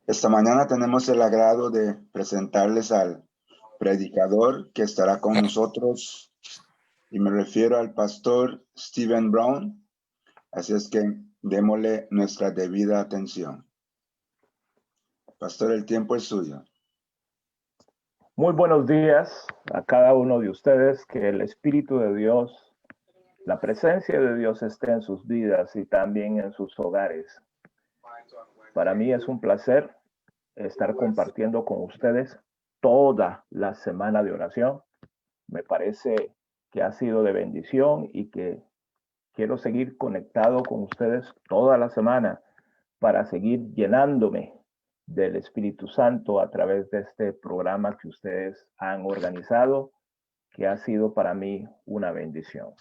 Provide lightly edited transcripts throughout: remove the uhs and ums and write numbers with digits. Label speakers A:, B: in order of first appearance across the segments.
A: Esta mañana tenemos el agrado de presentarles al predicador que estará con nosotros y me refiero al pastor Stephen Brown. Así es que démosle nuestra debida atención. Pastor, el tiempo es suyo.
B: Muy buenos días a cada uno de ustedes. Que el Espíritu de Dios, la presencia de Dios esté en sus vidas y también en sus hogares. Para mí es un placer estar compartiendo con ustedes toda la semana de oración. Me parece que ha sido de bendición y que quiero seguir conectado con ustedes toda la semana para seguir llenándome del Espíritu Santo a través de este programa que ustedes han organizado, que ha sido para mí una bendición.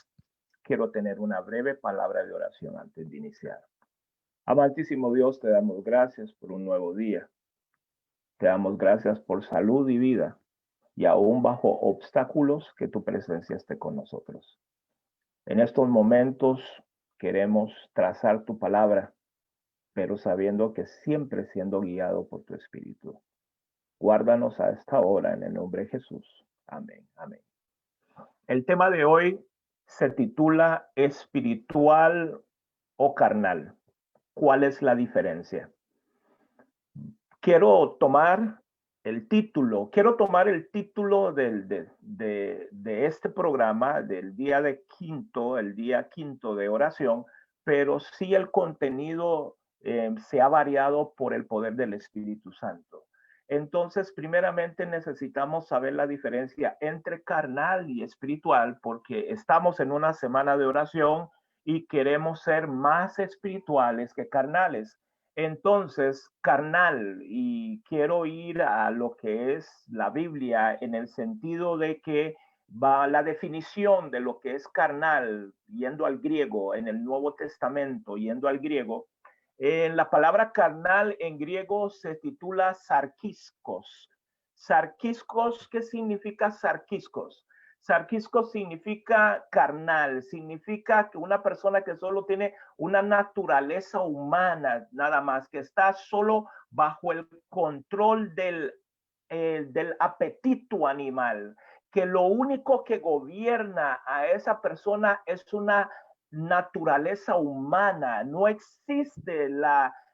B: Quiero tener una breve palabra de oración antes de iniciar. Amantísimo Dios, te damos gracias por un nuevo día. Te damos gracias por salud y vida, y aún bajo obstáculos, que tu presencia esté con nosotros. En estos momentos queremos trazar tu palabra, pero sabiendo que siempre siendo guiado por tu Espíritu. Guárdanos a esta hora en el nombre de Jesús. Amén, amén. El tema de hoy se titula ¿espiritual o carnal? ¿Cuál es la diferencia? Quiero tomar el título de este programa, del día el día quinto de oración, pero sí el contenido se ha variado por el poder del Espíritu Santo. Entonces, primeramente necesitamos saber la diferencia entre carnal y espiritual, porque estamos en una semana de oración y queremos ser más espirituales que carnales. Entonces, carnal, y quiero ir a lo que es la Biblia en el sentido de que va la definición de lo que es carnal, yendo al griego, en el Nuevo Testamento, yendo al griego. En la palabra carnal en griego se titula sarkiskos. Sarkiskos, ¿qué significa sarkiskos? Sarkiskos significa carnal, significa que una persona que solo tiene una naturaleza humana, nada más, que está solo bajo el control del apetito animal, que lo único que gobierna a esa persona es una naturaleza humana, no existe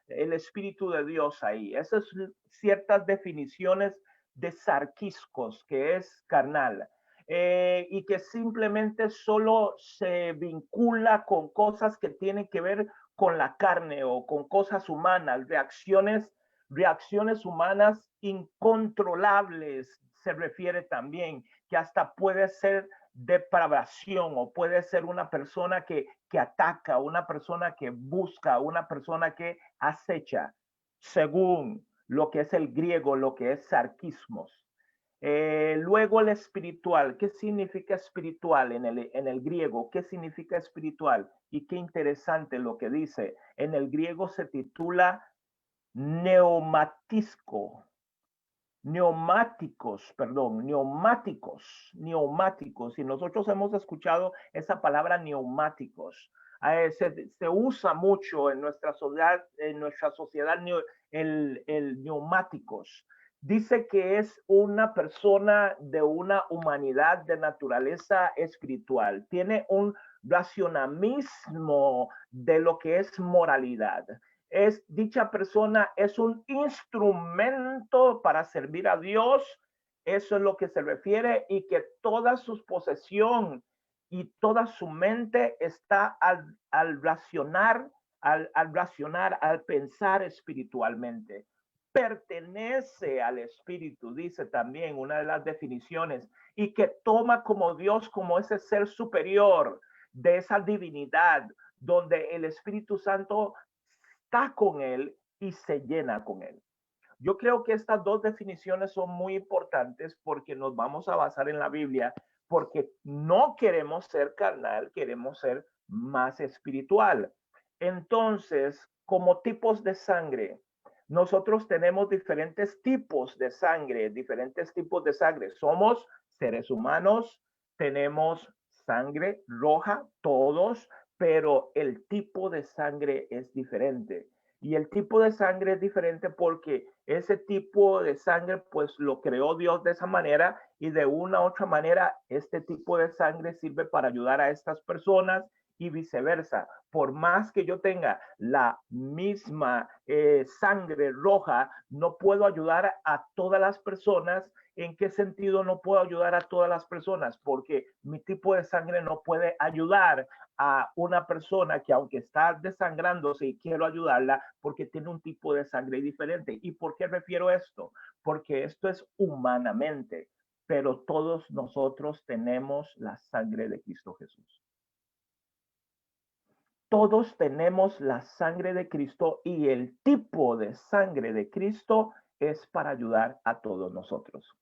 B: el Espíritu de Dios ahí. Esas son ciertas definiciones de sarquiscos, que es carnal. Y que simplemente solo se vincula con cosas que tienen que ver con la carne o con cosas humanas, reacciones humanas incontrolables, se refiere también, que hasta puede ser depravación o puede ser una persona que ataca, una persona que busca, una persona que acecha, según lo que es el griego, lo que es sarquismos. Luego el espiritual. ¿Qué significa espiritual en el griego? ¿Qué significa espiritual? Y qué interesante lo que dice. En el griego se titula neumáticos. Y nosotros hemos escuchado esa palabra neumáticos. Se usa mucho en nuestra sociedad el neumáticos. Dice que es una persona de una humanidad de naturaleza espiritual. Tiene un racionalismo de lo que es moralidad. Dicha persona es un instrumento para servir a Dios. Eso es lo que se refiere, y que toda su posesión y toda su mente está al racionar, al pensar espiritualmente. Pertenece al Espíritu, dice también una de las definiciones, y que toma como Dios, como ese ser superior de esa divinidad, donde el Espíritu Santo está con él y se llena con él. Yo creo que estas dos definiciones son muy importantes porque nos vamos a basar en la Biblia, porque no queremos ser carnal, queremos ser más espiritual. Entonces, como tipos de sangre, nosotros tenemos diferentes tipos de sangre, Somos seres humanos, tenemos sangre roja, todos, pero el tipo de sangre es diferente. Y el tipo de sangre es diferente porque ese tipo de sangre pues lo creó Dios de esa manera y de una u otra manera este tipo de sangre sirve para ayudar a estas personas y viceversa. Por más que yo tenga la misma sangre roja, no puedo ayudar a todas las personas. ¿En qué sentido no puedo ayudar a todas las personas? Porque mi tipo de sangre no puede ayudar a una persona que aunque está desangrándose y quiero ayudarla porque tiene un tipo de sangre diferente. ¿Y por qué refiero esto? Porque esto es humanamente, pero todos nosotros tenemos la sangre de Cristo Jesús. Todos tenemos la sangre de Cristo y el tipo de sangre de Cristo es para ayudar a todos nosotros.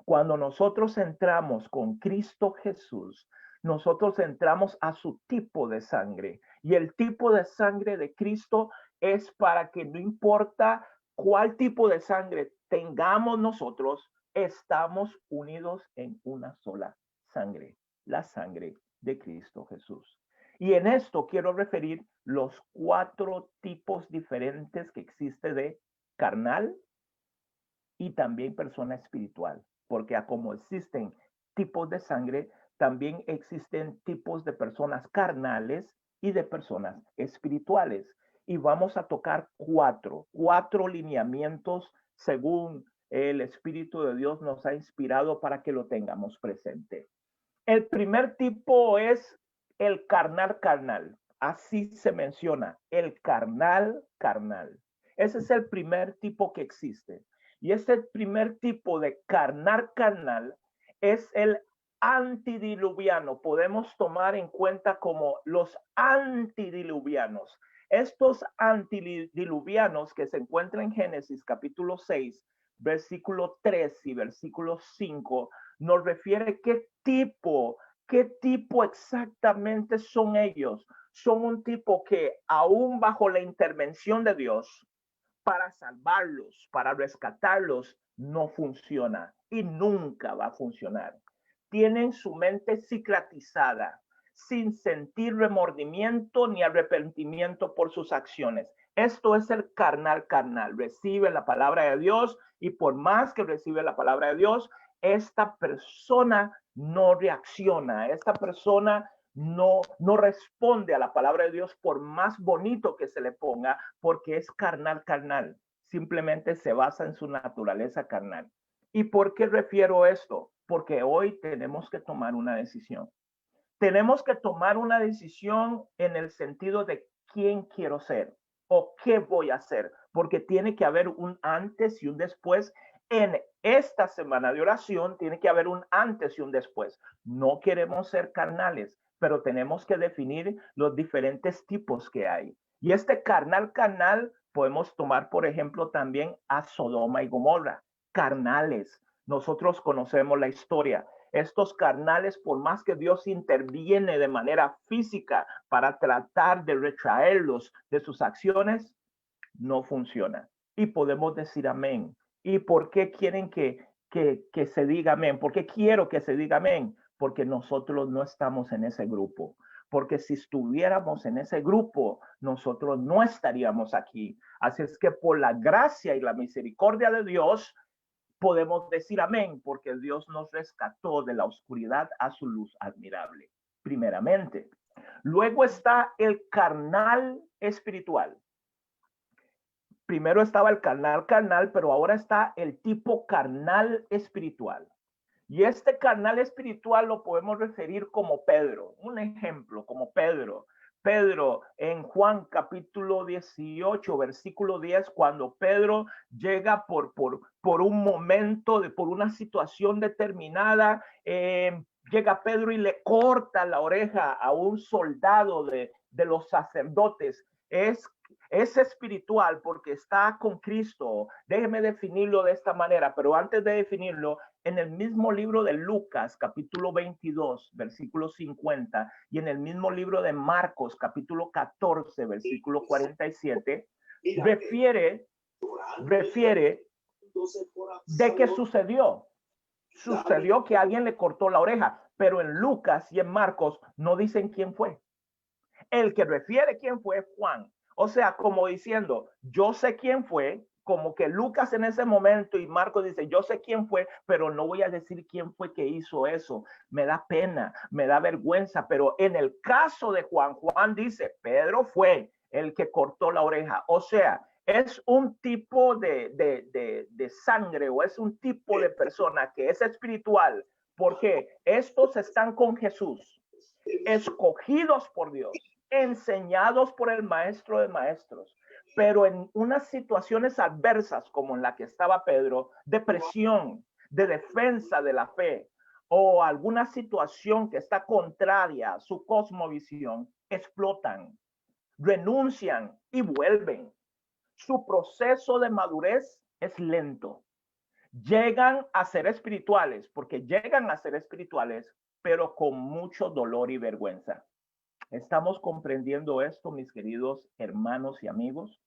B: Cuando nosotros entramos con Cristo Jesús, nosotros entramos a su tipo de sangre y el tipo de sangre de Cristo es para que no importa cuál tipo de sangre tengamos nosotros, estamos unidos en una sola sangre, la sangre de Cristo Jesús. Y en esto quiero referir los 4 tipos diferentes que existe de carnal y también persona espiritual, porque como existen tipos de sangre, también existen tipos de personas carnales y de personas espirituales. Y vamos a tocar cuatro lineamientos según el Espíritu de Dios nos ha inspirado para que lo tengamos presente. El primer tipo es el carnal. Así se menciona, el carnal. Ese es el primer tipo que existe. Y ese primer tipo de carnal es el antidiluviano. Podemos tomar en cuenta como los antidiluvianos. Estos antidiluvianos que se encuentran en Génesis capítulo 6, versículo 3 y versículo 5, nos refiere qué tipo exactamente son ellos. Son un tipo que aún bajo la intervención de Dios para salvarlos, para rescatarlos, no funciona y nunca va a funcionar. Tienen su mente cicatrizada, sin sentir remordimiento ni arrepentimiento por sus acciones. Esto es el carnal. Recibe la palabra de Dios y por más que recibe la palabra de Dios, esta persona no reacciona, esta persona no responde a la palabra de Dios por más bonito que se le ponga, porque es carnal. Simplemente se basa en su naturaleza carnal. ¿Y por qué refiero esto? Porque hoy tenemos que tomar una decisión. Tenemos que tomar una decisión en el sentido de quién quiero ser o qué voy a hacer, porque tiene que haber un antes y un después. En esta semana de oración tiene que haber un antes y un después. No queremos ser carnales, pero tenemos que definir los diferentes tipos que hay. Y este carnal podemos tomar, por ejemplo, también a Sodoma y Gomorra, carnales. Nosotros conocemos la historia. Estos carnales, por más que Dios interviene de manera física para tratar de retraerlos de sus acciones, no funciona. Y podemos decir amén. ¿Y por qué quieren que se diga amén? ¿Por qué quiero que se diga amén? Porque nosotros no estamos en ese grupo. Porque si estuviéramos en ese grupo, nosotros no estaríamos aquí. Así es que por la gracia y la misericordia de Dios, podemos decir amén, porque Dios nos rescató de la oscuridad a su luz admirable, primeramente. Luego está el carnal espiritual. Primero estaba el carnal, pero ahora está el tipo carnal espiritual. Y este carnal espiritual lo podemos referir como Pedro. Un ejemplo, como Pedro. Pedro en Juan capítulo 18, versículo 10, cuando Pedro llega por un momento, por una situación determinada, llega Pedro y le corta la oreja a un soldado de los sacerdotes. Es espiritual porque está con Cristo. Déjeme definirlo de esta manera, pero antes de definirlo, en el mismo libro de Lucas, capítulo 22, versículo 50, y en el mismo libro de Marcos, capítulo 14, versículo 47, refiere de qué sucedió. Sucedió que alguien le cortó la oreja, pero en Lucas y en Marcos no dicen quién fue. El que refiere quién fue Juan. O sea, como diciendo, yo sé quién fue, como que Lucas en ese momento y Marcos dice, yo sé quién fue, pero no voy a decir quién fue que hizo eso. Me da pena, me da vergüenza, pero en el caso de Juan, Juan dice, Pedro fue el que cortó la oreja. O sea, es un tipo de sangre o es un tipo de persona que es espiritual, porque estos están con Jesús, escogidos por Dios, enseñados por el maestro de maestros, pero en unas situaciones adversas como en la que estaba Pedro, de presión, de defensa de la fe, o alguna situación que está contraria a su cosmovisión, explotan, renuncian y vuelven. Su proceso de madurez es lento. Llegan a ser espirituales, porque llegan a ser espirituales, pero con mucho dolor y vergüenza. ¿Estamos comprendiendo esto, mis queridos hermanos y amigos?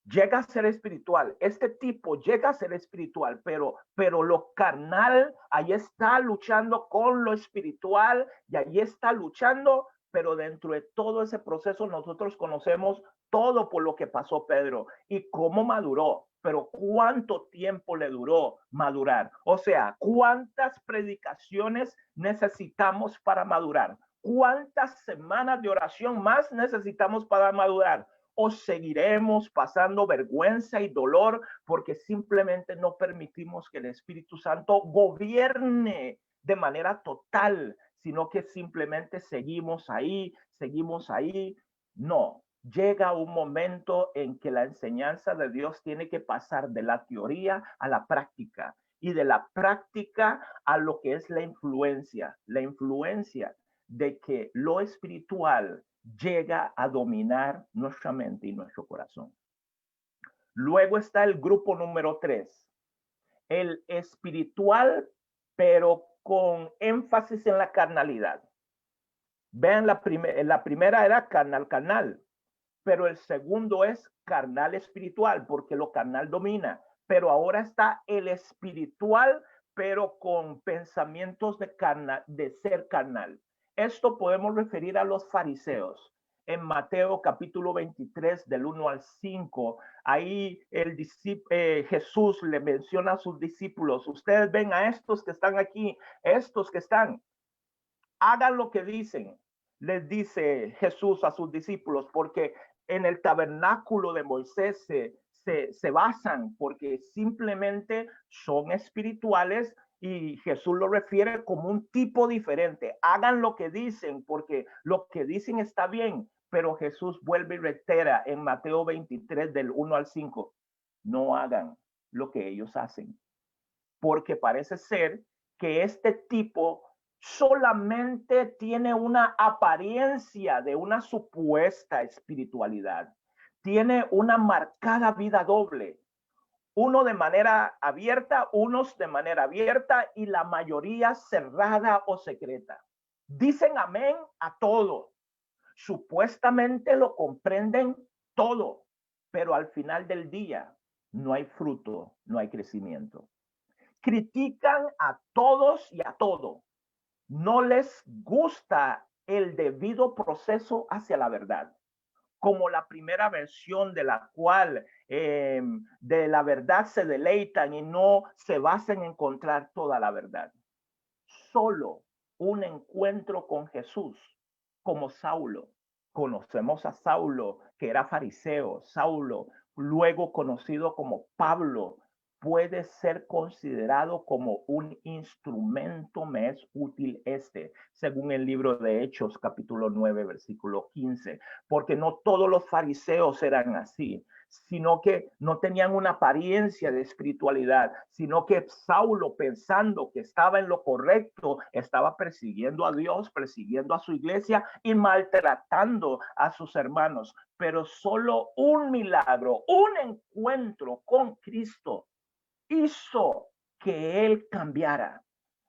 B: Llega a ser espiritual, este tipo llega a ser espiritual, pero lo carnal, ahí está luchando con lo espiritual y ahí está luchando, pero dentro de todo ese proceso nosotros conocemos todo por lo que pasó Pedro y cómo maduró, pero cuánto tiempo le duró madurar. O sea, cuántas predicaciones necesitamos para madurar, cuántas semanas de oración más necesitamos para madurar, o seguiremos pasando vergüenza y dolor porque simplemente no permitimos que el Espíritu Santo gobierne de manera total, sino que simplemente seguimos ahí. No, llega un momento en que la enseñanza de Dios tiene que pasar de la teoría a la práctica y de la práctica a lo que es la influencia de que lo espiritual llega a dominar nuestra mente y nuestro corazón. Luego está el grupo número 3, el espiritual, pero con énfasis en la carnalidad. Vean, la primera era carnal, pero el segundo es carnal espiritual, porque lo carnal domina. Pero ahora está el espiritual, pero con pensamientos de ser carnal. Esto podemos referir a los fariseos. En Mateo capítulo 23, del 1 al 5, ahí Jesús le menciona a sus discípulos, ustedes ven a estos que están aquí, estos que están, hagan lo que dicen, les dice Jesús a sus discípulos, porque en el tabernáculo de Moisés se basan, porque simplemente son espirituales y Jesús lo refiere como un tipo diferente. Hagan lo que dicen, porque lo que dicen está bien, pero Jesús vuelve y reitera en Mateo 23 del 1 al 5, no hagan lo que ellos hacen, porque parece ser que este tipo solamente tiene una apariencia de una supuesta espiritualidad. Tiene una marcada vida doble. Uno de manera abierta, unos de manera abierta y la mayoría cerrada o secreta. Dicen amén a todo. Supuestamente lo comprenden todo, pero al final del día no hay fruto, no hay crecimiento. Critican a todos y a todo. No les gusta el debido proceso hacia la verdad, como la primera versión de la cual de la verdad se deleitan y no se basan en encontrar toda la verdad. Solo un encuentro con Jesús, como Saulo. Conocemos a Saulo, que era fariseo, Saulo, luego conocido como Pablo, puede ser considerado como un instrumento. Me es útil según el libro de Hechos, capítulo 9, versículo 15, porque no todos los fariseos eran así, sino que no tenían una apariencia de espiritualidad, sino que Saulo, pensando que estaba en lo correcto, estaba persiguiendo a Dios, persiguiendo a su iglesia y maltratando a sus hermanos. Pero solo un milagro, un encuentro con Cristo hizo que él cambiara.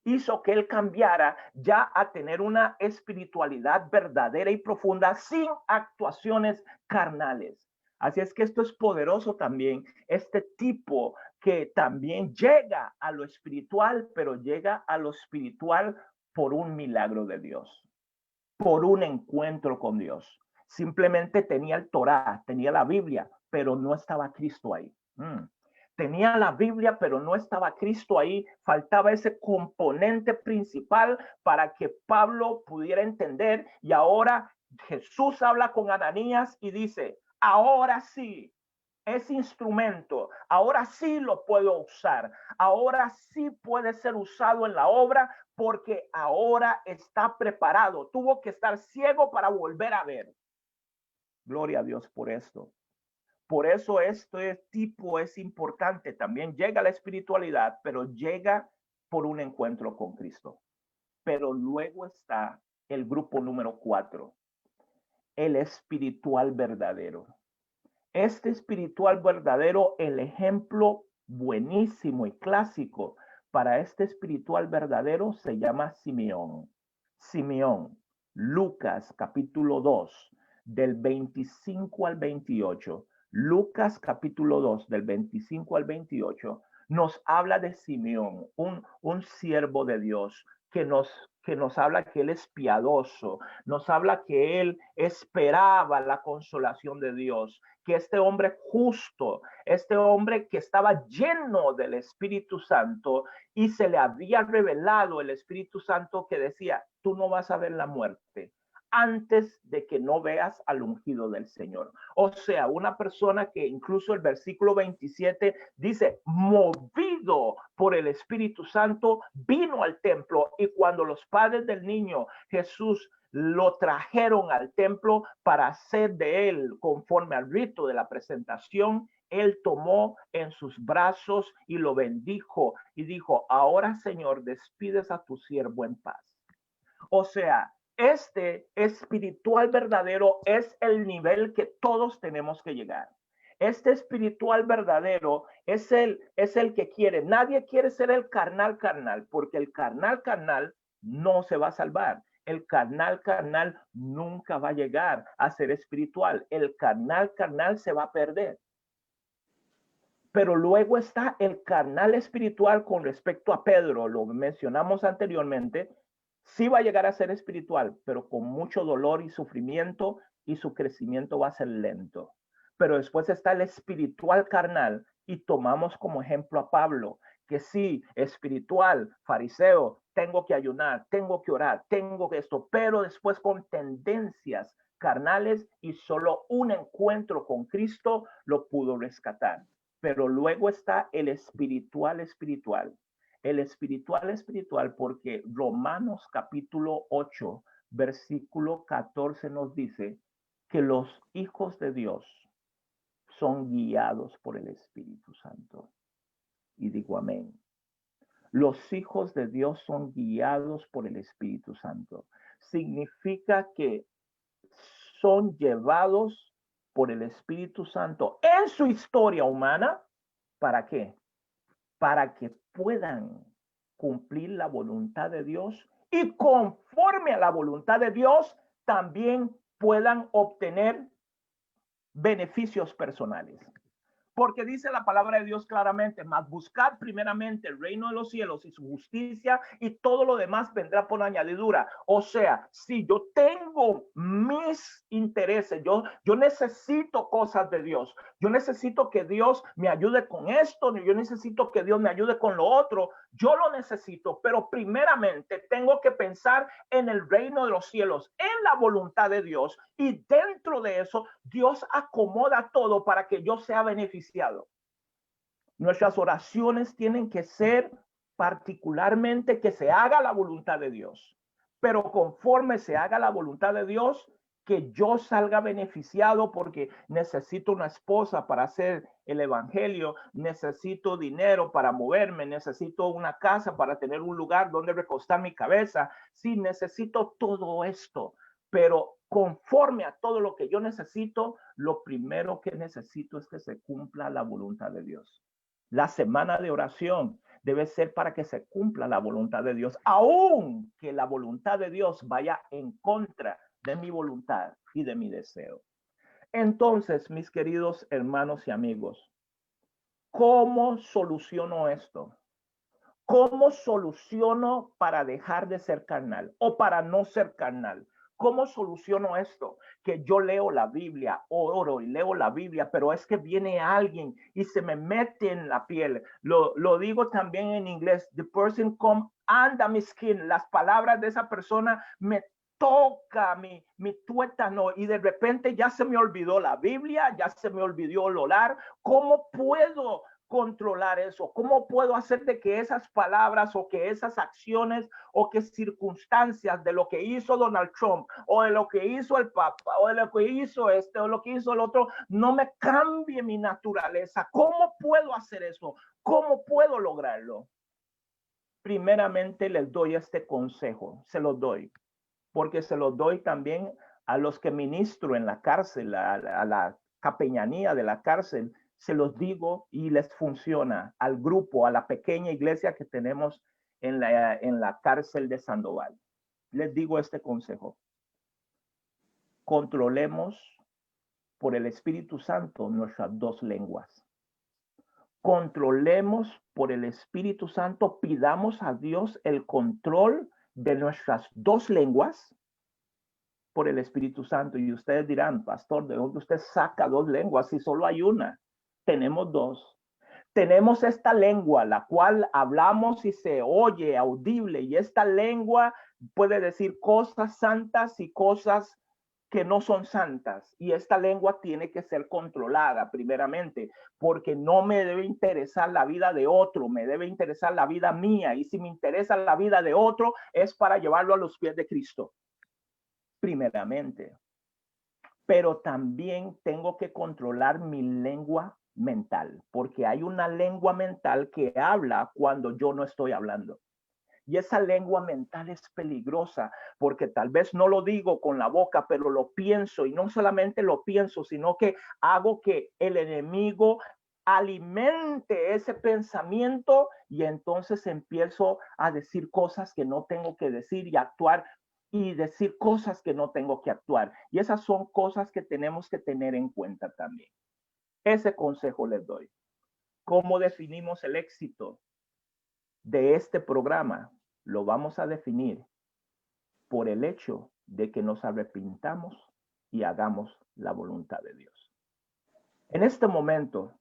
B: Hizo que él cambiara ya a tener una espiritualidad verdadera y profunda sin actuaciones carnales. Así es que esto es poderoso también, este tipo que también llega a lo espiritual, pero llega a lo espiritual por un milagro de Dios, por un encuentro con Dios. Simplemente tenía el Torá, tenía la Biblia, pero no estaba Cristo ahí. Tenía la Biblia, pero no estaba Cristo ahí. Faltaba ese componente principal para que Pablo pudiera entender. Y ahora Jesús habla con Ananías y dice, ahora sí, ese instrumento, ahora sí lo puedo usar. Ahora sí puede ser usado en la obra porque ahora está preparado. Tuvo que estar ciego para volver a ver. Gloria a Dios por esto. Por eso este tipo es importante. También llega la espiritualidad, pero llega por un encuentro con Cristo. Pero luego está el grupo número 4, el espiritual verdadero. Este espiritual verdadero, el ejemplo buenísimo y clásico para este espiritual verdadero se llama Simeón. Simeón, Lucas capítulo 2, del 25 al 28. Lucas capítulo 2, del 25 al 28, nos habla de Simeón, un siervo de Dios que nos habla que él es piadoso, nos habla que él esperaba la consolación de Dios, que este hombre justo, este hombre que estaba lleno del Espíritu Santo y se le había revelado el Espíritu Santo que decía, tú no vas a ver la muerte antes de que no veas al ungido del Señor. O sea, una persona que incluso el versículo 27 dice, movido por el Espíritu Santo, vino al templo y cuando los padres del niño Jesús lo trajeron al templo para hacer de él conforme al rito de la presentación, él tomó en sus brazos y lo bendijo y dijo, ahora Señor, despides a tu siervo en paz. O sea, este espiritual verdadero es el nivel que todos tenemos que llegar. Este espiritual verdadero es el que quiere. Nadie quiere ser el carnal, porque el carnal no se va a salvar. El carnal nunca va a llegar a ser espiritual. El carnal se va a perder. Pero luego está el carnal espiritual con respecto a Pedro, lo mencionamos anteriormente, sí va a llegar a ser espiritual, pero con mucho dolor y sufrimiento y su crecimiento va a ser lento. Pero después está el espiritual carnal y tomamos como ejemplo a Pablo, que sí, espiritual, fariseo, tengo que ayunar, tengo que orar, tengo que esto, pero después con tendencias carnales y solo un encuentro con Cristo lo pudo rescatar. Pero luego está el espiritual. El espiritual porque Romanos capítulo 8, versículo 14 nos dice que los hijos de Dios son guiados por el Espíritu Santo. Y digo amén. Los hijos de Dios son guiados por el Espíritu Santo. Significa que son llevados por el Espíritu Santo en su historia humana. ¿Para qué? Para que puedan cumplir la voluntad de Dios y conforme a la voluntad de Dios también puedan obtener beneficios personales. Porque dice la palabra de Dios claramente, mas buscad primeramente el reino de los cielos y su justicia y todo lo demás vendrá por añadidura. O sea, si yo tengo mis intereses, yo necesito cosas de Dios. Yo necesito que Dios me ayude con esto, yo necesito que Dios me ayude con lo otro. Yo lo necesito, pero primeramente tengo que pensar en el reino de los cielos, en la voluntad de Dios. Y dentro de eso, Dios acomoda todo para que yo sea beneficiado. Nuestras oraciones tienen que ser particularmente que se haga la voluntad de Dios. Pero conforme se haga la voluntad de Dios, que yo salga beneficiado porque necesito una esposa para hacer el evangelio, necesito dinero para moverme, necesito una casa para tener un lugar donde recostar mi cabeza. Sí, necesito todo esto, pero conforme a todo lo que yo necesito, lo primero que necesito es que se cumpla la voluntad de Dios. La semana de oración debe ser para que se cumpla la voluntad de Dios, aun que la voluntad de Dios vaya en contra de mi voluntad y de mi deseo. Entonces, mis queridos hermanos y amigos, ¿cómo soluciono esto? ¿Cómo soluciono para dejar de ser carnal o para no ser carnal? ¿Cómo soluciono esto? Que yo leo la Biblia, oro y leo la Biblia, pero es que viene alguien y se me mete en la piel. Lo digo también en inglés. The person come under my skin. Las palabras de esa persona me toca mi tuétano y de repente ya se me olvidó la Biblia, ya se me olvidó el orar. ¿Cómo puedo controlar eso? ¿Cómo puedo hacer de que esas palabras o que esas acciones o que circunstancias de lo que hizo Donald Trump o de lo que hizo el Papa o de lo que hizo este o lo que hizo el otro no me cambie mi naturaleza? ¿Cómo puedo hacer eso? ¿Cómo puedo lograrlo? Primeramente les doy este consejo, se los doy, porque se los doy también a los que ministro en la cárcel, a la capellanía de la cárcel, se los digo y les funciona al grupo, a la pequeña iglesia que tenemos en la cárcel de Sandoval. Les digo este consejo. Controlemos por el Espíritu Santo nuestras dos lenguas. Controlemos por el Espíritu Santo, pidamos a Dios el control de nuestras dos lenguas por el Espíritu Santo. Y ustedes dirán, pastor, ¿de dónde usted saca dos lenguas si solo hay una? Tenemos dos. Tenemos esta lengua, la cual hablamos y se oye audible, y esta lengua puede decir cosas santas y cosas que no son santas, y esta lengua tiene que ser controlada primeramente, porque no me debe interesar la vida de otro, me debe interesar la vida mía, y si me interesa la vida de otro es para llevarlo a los pies de Cristo primeramente. Pero también tengo que controlar mi lengua mental, porque hay una lengua mental que habla cuando yo no estoy hablando. Y esa lengua mental es peligrosa, porque tal vez no lo digo con la boca, pero lo pienso, y no solamente lo pienso, sino que hago que el enemigo alimente ese pensamiento, y entonces empiezo a decir cosas que no tengo que decir y actuar y decir cosas que no tengo que actuar. Y esas son cosas que tenemos que tener en cuenta también. Ese consejo les doy. ¿Cómo definimos el éxito de este programa? Lo vamos a definir por el hecho de que nos arrepintamos y hagamos la voluntad de Dios. En este momento,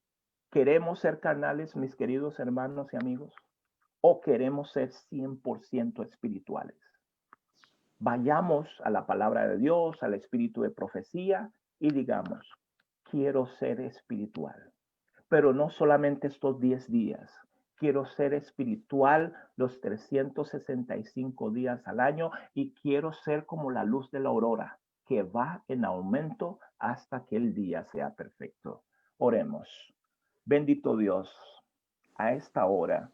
B: ¿queremos ser carnales, mis queridos hermanos y amigos? ¿O queremos ser 100% espirituales? Vayamos a la palabra de Dios, al espíritu de profecía y digamos, quiero ser espiritual. Pero no solamente estos 10 días. Quiero ser espiritual los 365 días al año y quiero ser como la luz de la aurora, que va en aumento hasta que el día sea perfecto. Oremos. Bendito Dios, a esta hora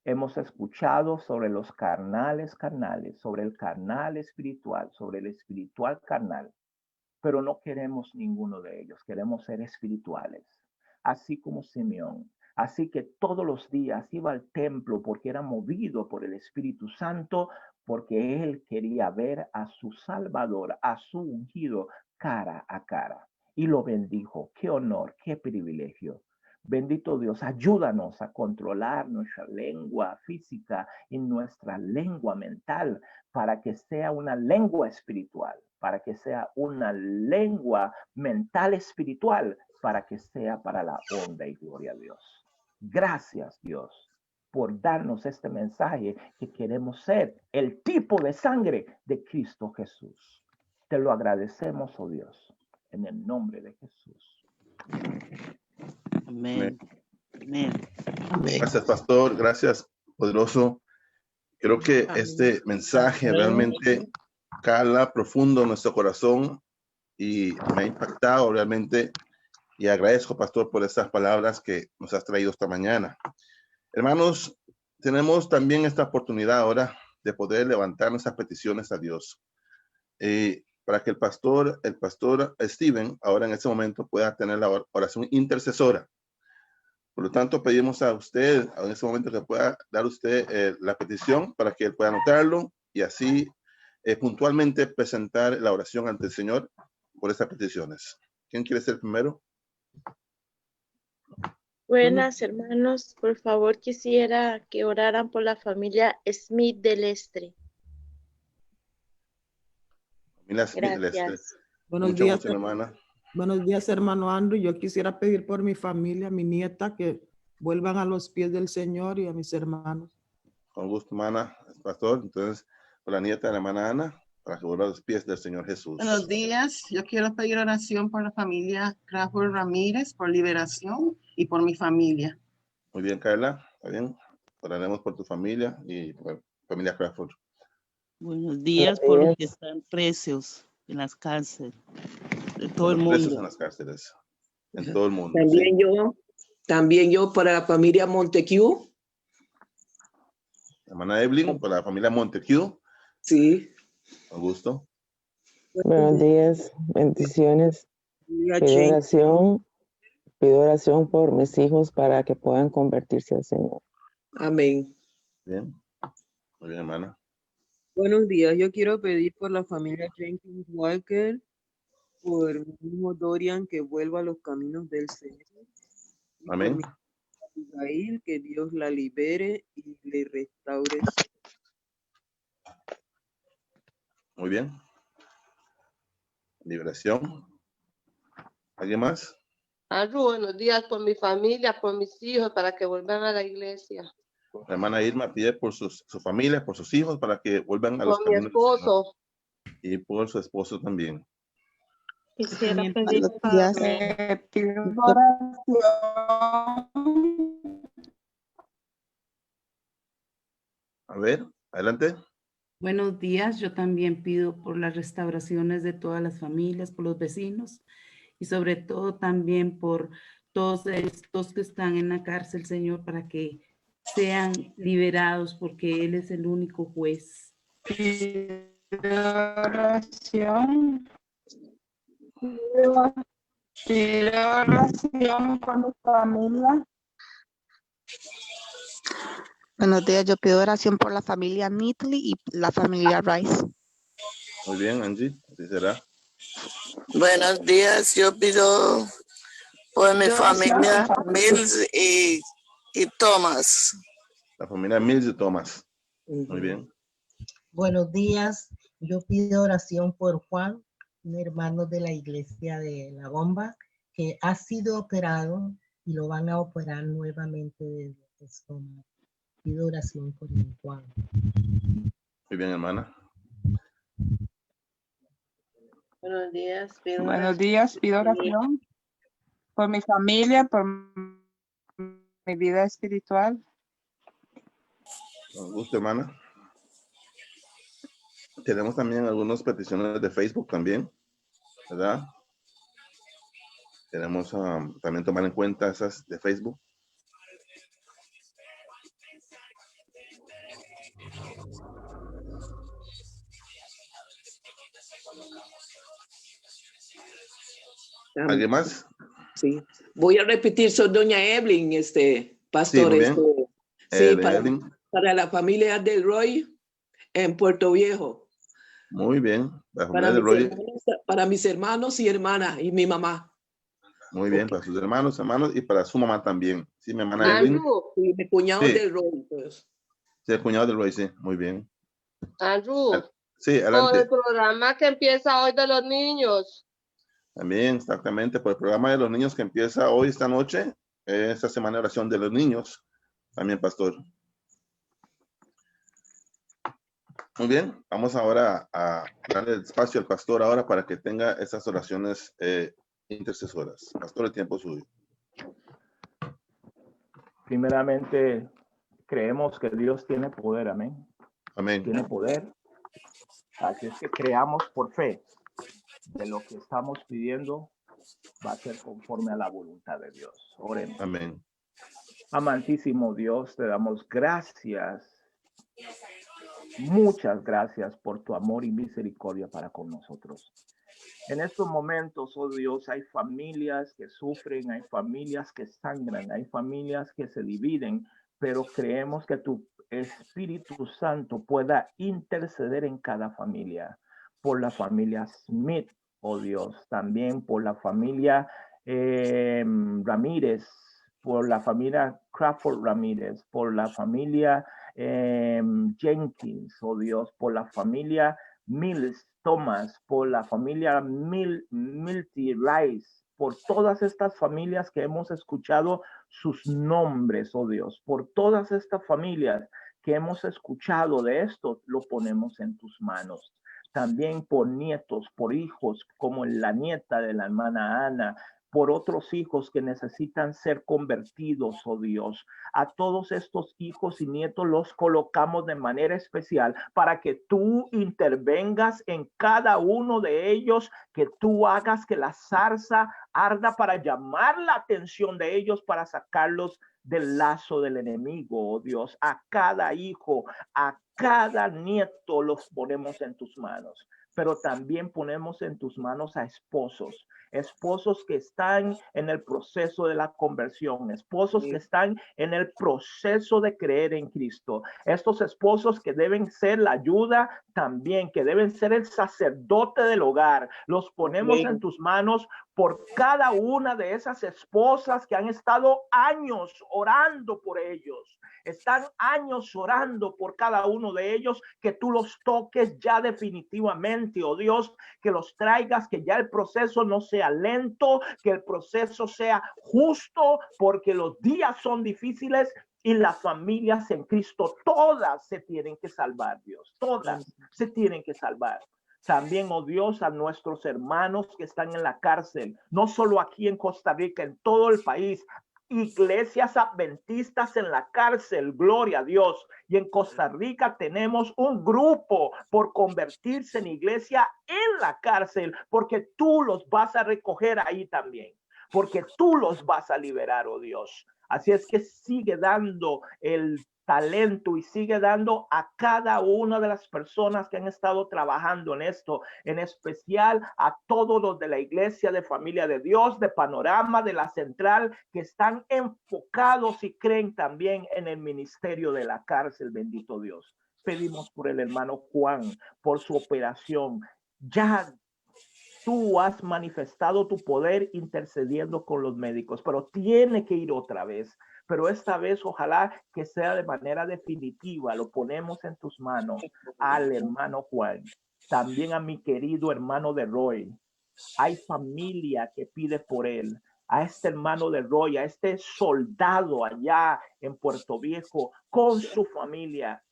B: hemos escuchado sobre los carnales, sobre el carnal espiritual, sobre el espiritual carnal, pero no queremos ninguno de ellos, queremos ser espirituales, así como Simeón. Así que todos los días iba al templo porque era movido por el Espíritu Santo, porque él quería ver a su Salvador, a su ungido, cara a cara. Y lo bendijo. Qué honor, qué privilegio. Bendito Dios, ayúdanos a controlar nuestra lengua física y nuestra lengua mental para que sea una lengua espiritual, para que sea una lengua mental espiritual, para que sea para la honra y gloria a Dios. Gracias, Dios, por darnos este mensaje que queremos ser el tipo de sangre de Cristo Jesús. Te lo agradecemos, oh Dios, en el nombre de Jesús.
C: Amén. Amén.
D: Gracias, pastor. Gracias, poderoso. Creo que este mensaje realmente cala profundo en nuestro corazón y me ha impactado realmente. Y agradezco, pastor, por estas palabras que nos has traído esta mañana. Hermanos, tenemos también esta oportunidad ahora de poder levantar nuestras peticiones a Dios. Para que el pastor Steven, ahora en este momento, pueda tener la oración intercesora. Por lo tanto, pedimos a usted en este momento que pueda dar usted la petición para que él pueda anotarlo y así puntualmente presentar la oración ante el Señor por estas peticiones. ¿Quién quiere ser primero?
E: Buenas, hermanos. Por favor, quisiera que oraran por la familia Smith del Estre.
D: Familia Smith,
E: Gracias.
C: Buenos días,
D: mucho, hermana.
C: buenos días, hermano Andrew. Yo quisiera pedir por mi familia, mi nieta, que vuelvan a los pies del Señor y a mis hermanos.
D: Con gusto, hermana, pastor. Entonces, por la nieta de la hermana Ana, para que vuelva a los pies del Señor Jesús.
F: Buenos días. Yo quiero pedir oración por la familia Crawford Ramírez, por liberación y por mi familia.
D: Muy bien, Carla. ¿Está bien? Oraremos por tu familia y por familia Crawford.
G: Buenos días por los que están presos en las cárceles de todo el
D: Los presos en
G: mundo.
D: las cárceles. En todo el mundo.
H: También
D: Sí.
H: también yo para la familia Montecu.
D: Hermana Evelyn, por la familia Montecu.
H: Sí.
D: Con gusto.
I: Buenos días, bendiciones. Pido oración por mis hijos para que puedan convertirse al Señor.
H: Amén.
D: Bien. Muy bien, hermana.
J: Buenos días, yo quiero pedir por la familia Jenkins Walker, por mi hijo Dorian, que vuelva a los caminos del Señor. Y
D: Amén.
J: por mi Abigail, que Dios la libere y le restaure.
D: Muy bien. Liberación. ¿Alguien más?
K: Andrew, buenos días por mi familia, por mis hijos, para que vuelvan a la iglesia.
D: La hermana Irma pide por su familia, por sus hijos, para que vuelvan a los
K: Por mi
D: caminos del Señor.
K: esposo.
D: Y por su esposo también.
E: Quisiera pedir
D: A ver, adelante.
L: Buenos días, yo también pido por las restauraciones de todas las familias, por los vecinos y sobre todo también por todos estos que están en la cárcel, Señor, para que sean liberados porque Él es el único juez.
M: Oración. Pido oración por mi familia.
N: Buenos días, yo pido oración por la familia Nitley y la familia Rice.
D: Muy bien, Angie, así será.
O: Buenos días, yo pido por mi familia Mills y Thomas.
D: La familia Mills y Thomas. Muy bien.
P: Buenos días, yo pido oración por Juan, un hermano de la iglesia de La Bomba, que ha sido operado y lo van a operar nuevamente del estómago. Pido oración por mi Juan.
D: Muy bien, hermana.
K: Buenos días,
M: Pido oración por mi familia, por mi vida espiritual.
D: Con gusto, hermana. Tenemos también algunas peticiones de Facebook también, ¿verdad? Queremos también tomar en cuenta esas de Facebook. ¿Alguien más?
H: Sí. Voy a repetir, soy doña Evelyn, pastor.
D: Sí, muy bien.
H: Sí,
D: Evelyn.
H: para la familia del Roy en Puerto Viejo.
D: Muy bien. La familia de Roy.
H: Para mis hermanos y hermanas y mi mamá.
D: Muy bien, para sus hermanos y para su mamá también. Sí, mi hermana Evelyn.
H: Y mi cuñado del Roy. Pues.
D: Sí, el cuñado del Roy, sí. Muy bien.
K: Andrew.
D: Sí,
K: Por
D: adelante.
K: el programa que empieza hoy de los niños.
D: También, exactamente, por el programa de los niños que empieza hoy, esta noche, esta semana de oración de los niños. También, pastor. Muy bien, vamos ahora a darle espacio al pastor ahora para que tenga esas oraciones intercesoras. Pastor, el tiempo es suyo.
B: Primeramente, creemos que Dios tiene poder, amén.
D: Amén.
B: Tiene poder. Así es que creamos por fe de lo que estamos pidiendo va a ser conforme a la voluntad de Dios. Oremos.
D: Amén.
B: Amantísimo Dios, te damos gracias. Muchas gracias por tu amor y misericordia para con nosotros. En estos momentos, oh Dios, hay familias que sufren, hay familias que sangran, hay familias que se dividen, pero creemos que tu Espíritu Santo pueda interceder en cada familia. Por la familia Smith, oh Dios, también por la familia Ramírez, por la familia Crawford Ramírez, por la familia Jenkins, oh Dios, por la familia Mills, Thomas, por la familia Milty Rice, por todas estas familias que hemos escuchado sus nombres, oh Dios, por todas estas familias que hemos escuchado de esto, lo ponemos en tus manos. También por nietos, por hijos, como la nieta de la hermana Ana, por otros hijos que necesitan ser convertidos, oh Dios. A todos estos hijos y nietos los colocamos de manera especial para que tú intervengas en cada uno de ellos, que tú hagas que la zarza arda para llamar la atención de ellos, para sacarlos del lazo del enemigo, oh Dios. A cada hijo, a cada nieto los ponemos en tus manos, pero también ponemos en tus manos a esposos que están en el proceso de la conversión, esposos que están en el proceso de creer en Cristo, estos esposos que deben ser la ayuda también, que deben ser el sacerdote del hogar. Los ponemos en tus manos por cada una de esas esposas que han estado años orando por ellos. Están años orando por cada uno de ellos, que tú los toques ya definitivamente, oh Dios, que los traigas, que ya el proceso no sea lento, que el proceso sea justo, porque los días son difíciles y las familias en Cristo, todas se tienen que salvar, Dios, todas se tienen que salvar. También, oh Dios, a nuestros hermanos que están en la cárcel, no solo aquí en Costa Rica, en todo el país. Iglesias adventistas en la cárcel, gloria a Dios. Y en Costa Rica tenemos un grupo por convertirse en iglesia en la cárcel, porque tú los vas a recoger ahí también, porque tú los vas a liberar, oh Dios. Así es que sigue dando el talento y sigue dando a cada una de las personas que han estado trabajando en esto, en especial a todos los de la Iglesia de Familia de Dios, de Panorama, de la Central, que están enfocados y creen también en el ministerio de la cárcel, bendito Dios. Pedimos por el hermano Juan, por su operación. Ya tú has manifestado tu poder intercediendo con los médicos, pero tiene que ir otra vez. Pero esta vez ojalá que sea de manera definitiva. Lo ponemos en tus manos al hermano Juan. También a mi querido hermano de Roy. Hay familia que pide por él. A este hermano de Roy, a este soldado allá en Puerto Viejo con su familia.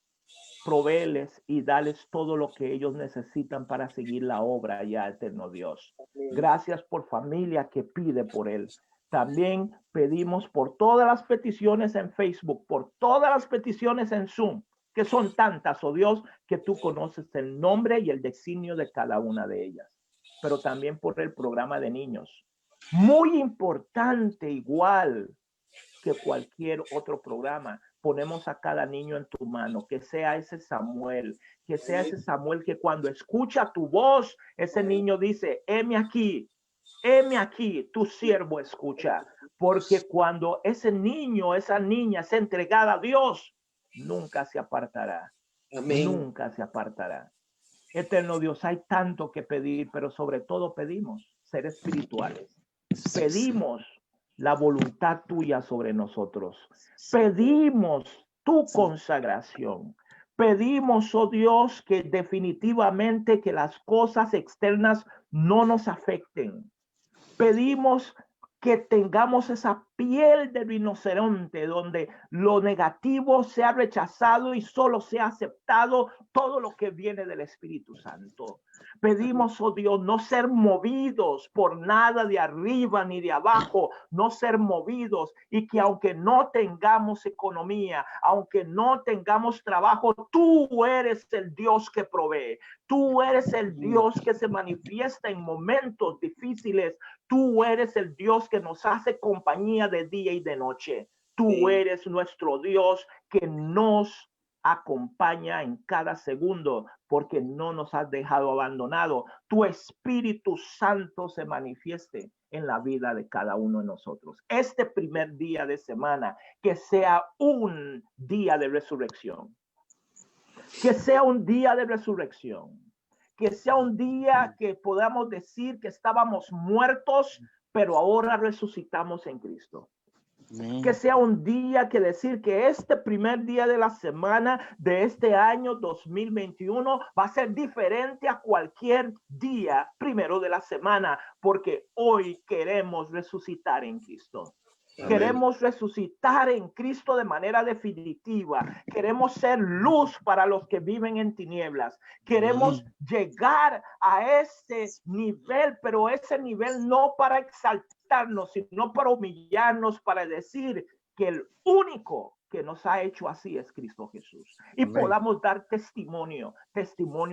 B: Provéeles y dales todo lo que ellos necesitan para seguir la obra allá, eterno Dios. Gracias por familia que pide por él. También pedimos por todas las peticiones en Facebook, por todas las peticiones en Zoom, que son tantas, oh Dios, que tú conoces el nombre y el designio de cada una de ellas. Pero también por el programa de niños. Muy importante, igual que cualquier otro programa. Ponemos a cada niño en tu mano, que sea ese Samuel, que cuando escucha tu voz, ese niño dice, heme aquí, tu siervo escucha. Porque cuando ese niño, esa niña es entregada a Dios, nunca se apartará. Amén. Nunca se apartará. Eterno Dios, hay tanto que pedir, pero sobre todo pedimos ser espirituales. Pedimos la voluntad tuya sobre nosotros. Pedimos tu consagración. Pedimos, oh Dios, que definitivamente que las cosas externas no nos afecten. Pedimos que tengamos esa piel de rinoceronte donde lo negativo sea rechazado y solo sea aceptado todo lo que viene del Espíritu Santo. Pedimos, oh Dios, no ser movidos por nada de arriba ni de abajo, no ser movidos, y que aunque no tengamos economía, aunque no tengamos trabajo, tú eres el Dios que provee. Tú eres el Dios que se manifiesta en momentos difíciles. Tú eres el Dios que nos hace compañía de día y de noche. Tú eres nuestro Dios que nos acompaña en cada segundo, porque no nos has dejado abandonado. Tu Espíritu Santo se manifieste en la vida de cada uno de nosotros. Este primer día de semana, que sea un día de resurrección. Que sea un día de resurrección. Que sea un día que podamos decir que estábamos muertos, pero ahora resucitamos en Cristo. Que sea un día que decir que este primer día de la semana de este año 2021 va a ser diferente a cualquier día primero de la semana, porque hoy queremos resucitar en Cristo.
D: Amén.
B: Queremos resucitar en Cristo de manera definitiva. Queremos ser luz para los que viven en tinieblas. Queremos llegar a ese nivel, pero ese nivel no para exaltarnos, sino para humillarnos, para decir que el único que nos ha hecho así es Cristo Jesús. Y
D: Amén.
B: podamos dar testimonio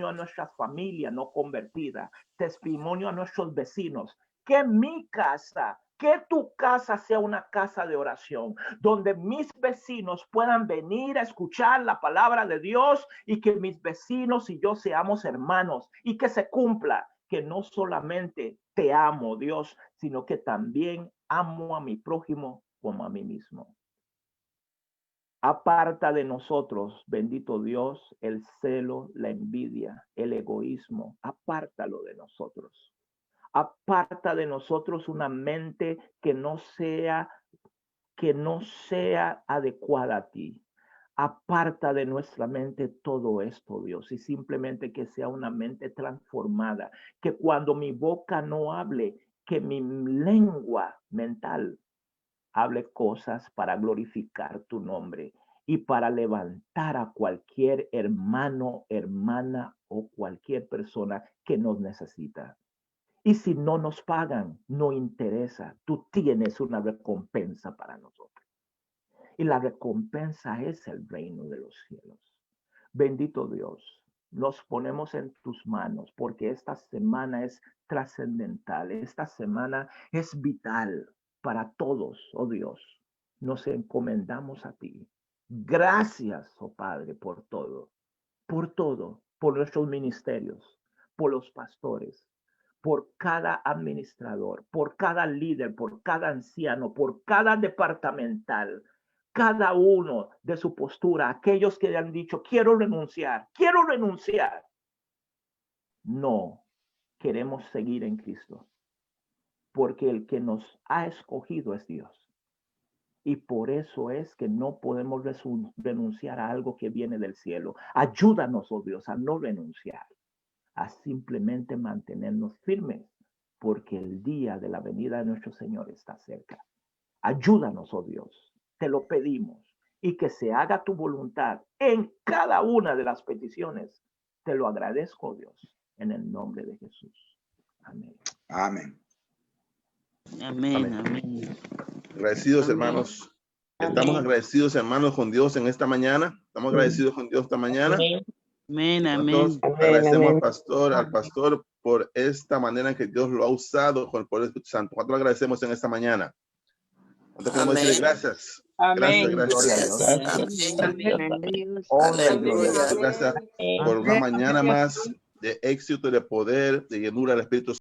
B: a nuestras familias no convertidas, testimonio a nuestros vecinos, que mi casa, que tu casa sea una casa de oración, donde mis vecinos puedan venir a escuchar la palabra de Dios y que mis vecinos y yo seamos hermanos y que se cumpla que no solamente te amo, Dios, sino que también amo a mi prójimo como a mí mismo. Aparta de nosotros, bendito Dios, el celo, la envidia, el egoísmo. Apártalo de nosotros. Aparta de nosotros una mente que no sea adecuada a ti. Aparta de nuestra mente todo esto, Dios, y simplemente que sea una mente transformada, que cuando mi boca no hable, que mi lengua mental hable cosas para glorificar tu nombre y para levantar a cualquier hermano, hermana o cualquier persona que nos necesita. Y si no nos pagan, no interesa. Tú tienes una recompensa para nosotros. Y la recompensa es el reino de los cielos. Bendito Dios, nos ponemos en tus manos porque esta semana es trascendental. Esta semana es vital para todos, oh Dios. Nos encomendamos a ti. Gracias, oh Padre, por todo, por nuestros ministerios, por los pastores, por cada administrador, por cada líder, por cada anciano, por cada departamental, cada uno de su postura, aquellos que han dicho, quiero renunciar. No, queremos seguir en Cristo, porque el que nos ha escogido es Dios. Y por eso es que no podemos renunciar a algo que viene del cielo. Ayúdanos, oh Dios, a no renunciar, a simplemente mantenernos firmes, porque el día de la venida de nuestro Señor está cerca. Ayúdanos, oh Dios, te lo pedimos, y que se haga tu voluntad en cada una de las peticiones. Te lo agradezco, oh Dios, en el nombre de Jesús. Amén.
A: Amén.
G: Amén, amén.
D: Agradecidos,
G: Amén.
D: hermanos. Estamos agradecidos, hermanos, con Dios en esta mañana. Estamos agradecidos con Dios esta mañana.
G: Amén,
D: Nosotros
G: amén.
D: agradecemos al pastor por esta manera en que Dios lo ha usado con el poder del Espíritu Santo. ¿Cuánto le agradecemos en esta mañana? ¿Cuánto queremos decirle gracias?
M: Amén.
D: Gracias.
O: Aleluya.
D: Gracias por una mañana más de éxito y de poder, de llenura del Espíritu Santo.